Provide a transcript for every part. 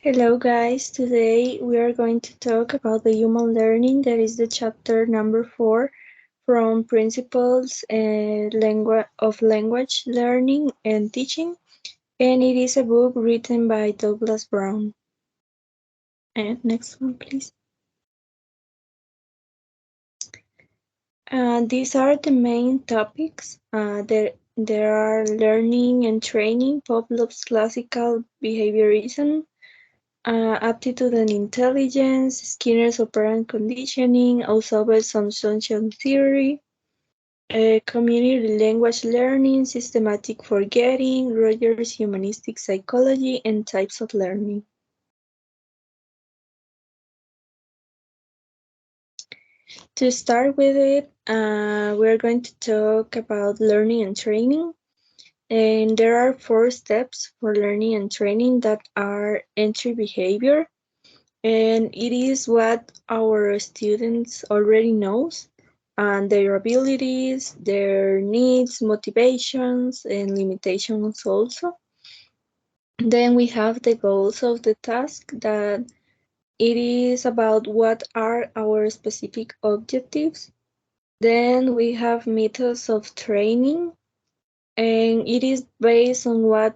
Hello guys, today we are going to talk about the human learning, that is the chapter number 4 from Principles of Language Learning and Teaching, and it is a book written by Douglas Brown. And next one please. These are the main topics. There are learning and training, Pavlov's classical behaviorism, aptitude and intelligence, Skinner's operant conditioning, Ausubel's assumption theory, community language learning, systematic forgetting, Rogers' humanistic psychology, and types of learning. To start with it, we're going to talk about learning and training. And there are 4 steps for learning and training that are entry behavior, and it is what our students already knows, and their abilities, their needs, motivations, and limitations also. Then we have the goals of the task, that it is about what are our specific objectives. Then we have methods of training, and it is based on what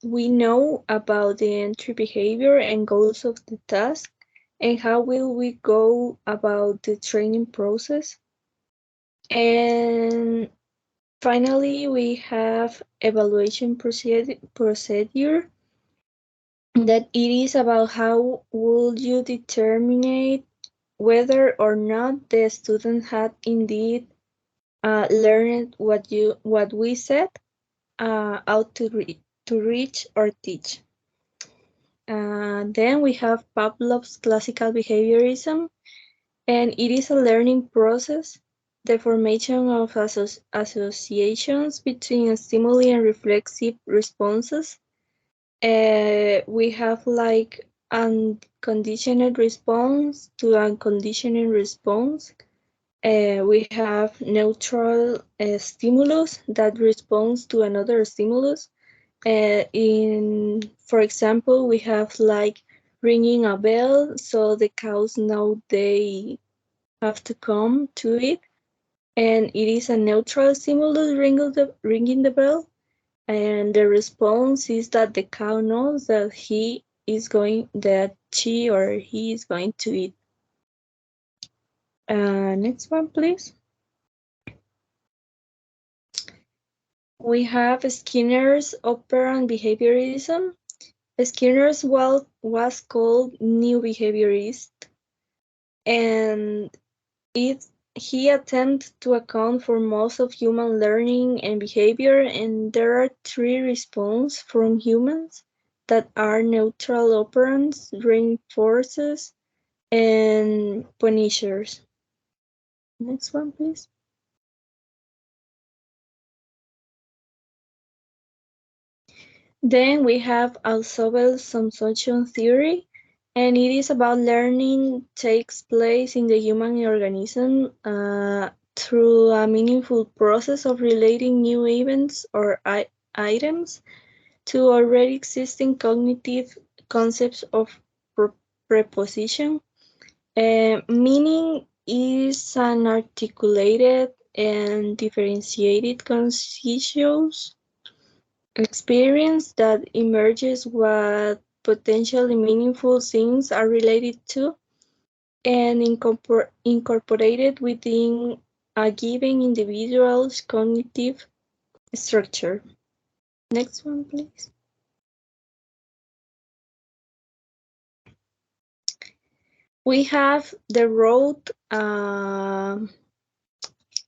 we know about the entry behavior and goals of the task, and how will we go about the training process. And finally, we have evaluation procedure, that it is about how would you determine whether or not the student had indeed learned what we said out to reach or teach. Then we have Pavlov's classical behaviorism, and it is a learning process, the formation of associations between stimuli and reflexive responses. We have like unconditioned response to unconditioned response. We have neutral stimulus that responds to another stimulus. For example, we have like ringing a bell, so the cows know they have to come to it, and it is a neutral stimulus ringing the bell, and the response is that the cow knows that she or he is going to eat. Next one, please. We have Skinner's operant behaviorism. Skinner's was called new behaviorist, and he attempted to account for most of human learning and behavior, and there are 3 responses from humans that are neutral operants, reinforcers, and punishers. Next one, please. Then we have Alzheimer's assumption theory, and it is about learning takes place in the human organism through a meaningful process of relating new events or items to already existing cognitive concepts of preposition. Meaning is an articulated and differentiated conscious experience that emerges what potentially meaningful things are related to and incorporated within a given individual's cognitive structure. Next one, please. We have the rote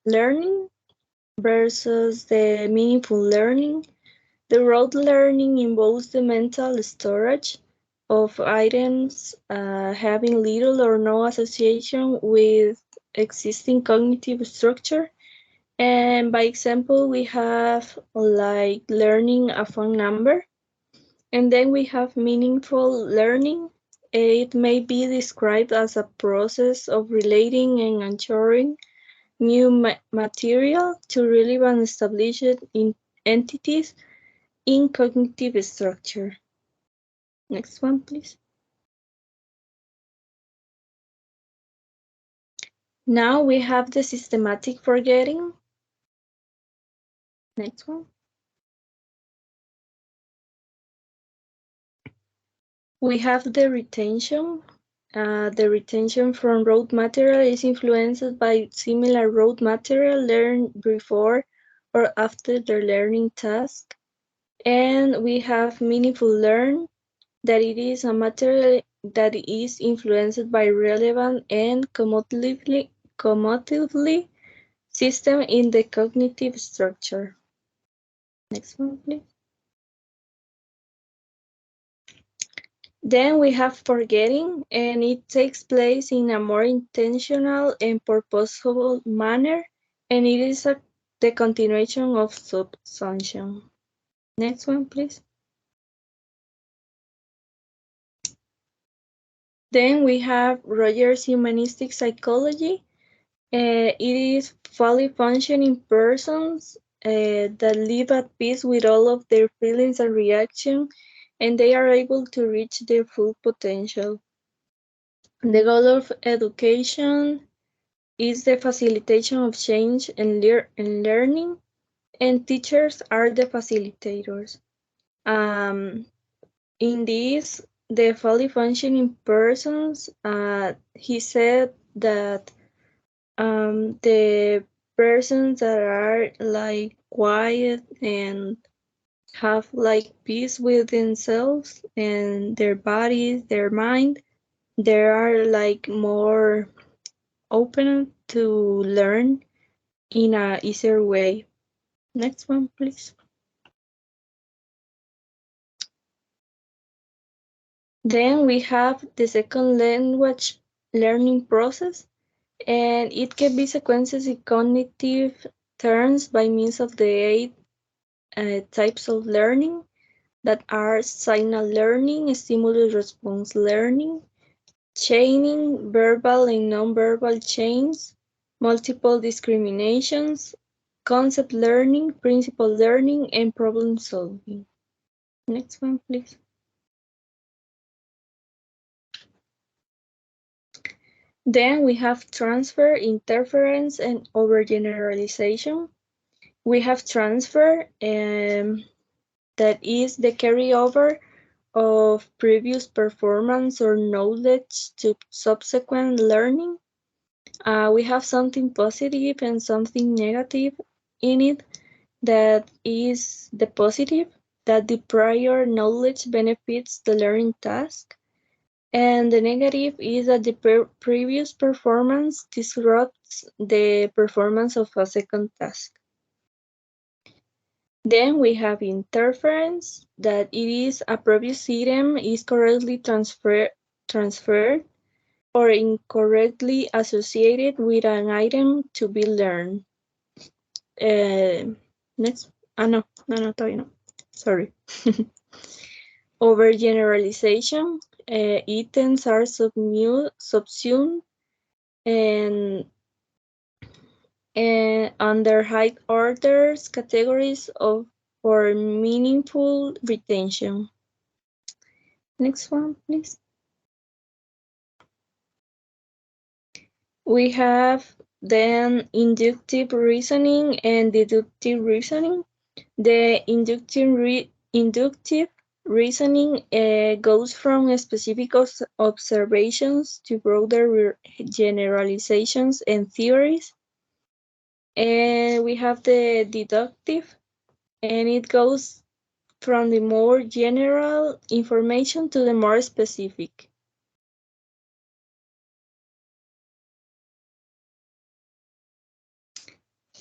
learning versus the meaningful learning. The rote learning involves the mental storage of items having little or no association with existing cognitive structure. And by example, we have like learning a phone number. And then we have meaningful learning. It may be described as a process of relating and ensuring new material to relevant established entities in cognitive structure. Next one, please. Now we have the systematic forgetting. Next one. We have the retention. The retention from rote material is influenced by similar rote material learned before or after the learning task. And we have meaningful learn, that it is a material that is influenced by relevant and cumulatively system in the cognitive structure. Next one, please. Then we have forgetting, and it takes place in a more intentional and purposeful manner, and it is the continuation of subsumption. Next one, please. Then we have Rogers' humanistic psychology. It is fully functioning persons that live at peace with all of their feelings and reactions, and they are able to reach their full potential. The goal of education is the facilitation of change and learning, and teachers are the facilitators. In this, the fully functioning persons, he said that the persons that are like quiet and have like peace with themselves and their bodies, their mind, they are like more open to learn in a easier way. Next one, please. Then we have the second language learning process, and it can be sequences in cognitive terms by means of the eight types of learning that are signal learning, stimulus response learning, chaining, verbal and nonverbal chains, multiple discriminations, concept learning, principle learning, and problem solving. Next one, please. Then we have transfer, interference, and overgeneralization. We have transfer, that is the carryover of previous performance or knowledge to subsequent learning. We have something positive and something negative in it. That is the positive, that the prior knowledge benefits the learning task. And the negative is that the previous performance disrupts the performance of a second task. Then we have interference, that it is a previous item is correctly transferred or incorrectly associated with an item to be learned. Next. No, todavía no. Sorry. Overgeneralization. Items are subsumed and under high orders categories for meaningful retention. Next one, please. We have then inductive reasoning and deductive reasoning. The inductive reasoning goes from specific observations to broader generalizations and theories. And we have the deductive, and it goes from the more general information to the more specific.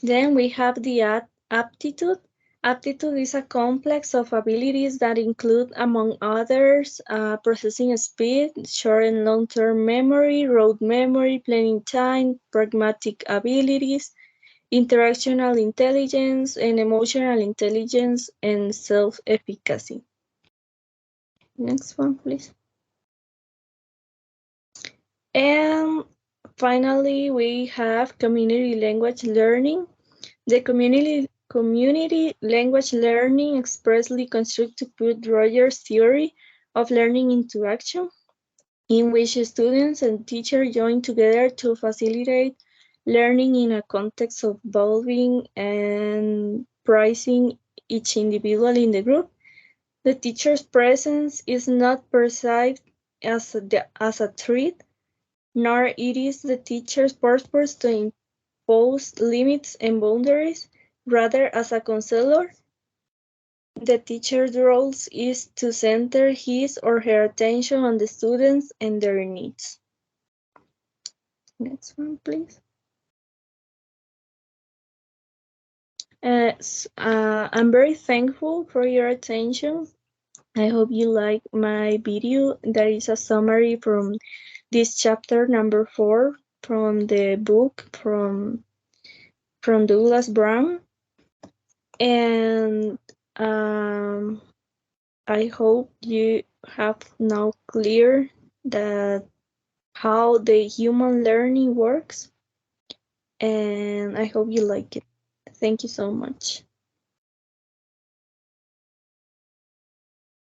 Then we have the aptitude. Aptitude is a complex of abilities that include, among others, processing speed, short and long-term memory, rote memory, planning time, pragmatic abilities, interactional intelligence, and emotional intelligence, and self-efficacy. Next one, please. And finally, we have community language learning. The community language learning expressly constructs to put Rogers' theory of learning into action, in which students and teachers join together to facilitate learning in a context of valuing and praising each individual in the group. The teacher's presence is not perceived as a threat, nor it is the teacher's purpose to impose limits and boundaries. Rather, as a counselor, the teacher's role is to center his or her attention on the students and their needs. Next one, please. I'm very thankful for your attention. I hope you like my video. That is a summary from this chapter number 4 from the book from Douglas Brown. And I hope you have now clear that how the human learning works, and I hope you like it. Thank you so much.